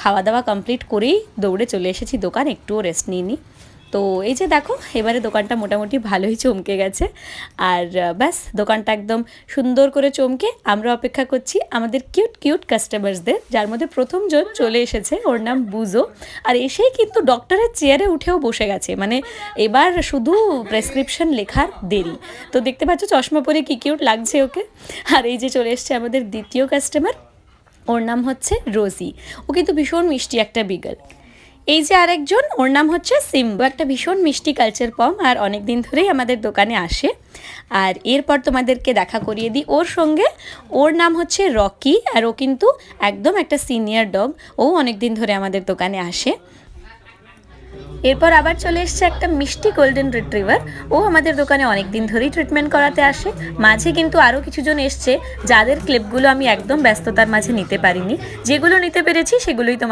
খাওয়া দাওয়া কমপ্লিট করেই দৌড়ে চলে এসেছি দোকান, একটুও রেস্ট নিইনি। তো এই যে দেখো এবারে দোকানটা মোটামুটি ভালোই চমকে গেছে। আর ব্যাস দোকানটা একদম সুন্দর করে চমকে আমরা অপেক্ষা করছি আমাদের কিউট কিউট কাস্টমার্সদের, যার মধ্যে প্রথমজন চলে এসেছে, ওর নাম বুজো। আর এসেই কিন্তু ডক্টরের চেয়ারে উঠেও বসে গেছে, মানে এবার শুধু প্রেসক্রিপশন লেখার দেরি। তো দেখতে পাচ্ছ চশমা পরে কী কিউট লাগছে ওকে। আর এই যে চলে এসছে আমাদের দ্বিতীয় কাস্টমার, ওর নাম হচ্ছে রোজি। ও কিন্তু ভীষণ মিষ্টি একটা বিগল। এই যে আরেকজন, ওর নাম হচ্ছে সিম্বু, একটা ভীষণ মিষ্টি কালচার পম, আর অনেক দিন ধরেই আমাদের দোকানে আসে। আর এরপর তোমাদেরকে দেখা করিয়ে দিই ওর সঙ্গে, ওর নাম হচ্ছে রকি, আর ও কিন্তু একদম একটা সিনিয়র ডগ, ও অনেক দিন ধরে আমাদের দোকানে আসে। এরপর আবার চলে এসছে একটা মিষ্টি গোল্ডেন রিট্রিভার, ও আমাদের দোকানে অনেক দিন ধরেই ট্রিটমেন্ট করাতে আসে। মাঝে কিন্তু আরও কিছুজন এসছে যাদের ক্লিপগুলো আমি একদম ব্যস্ততার মাঝে নিতে পারিনি, যেগুলো নিতে পেরেছি সেগুলোই তোমার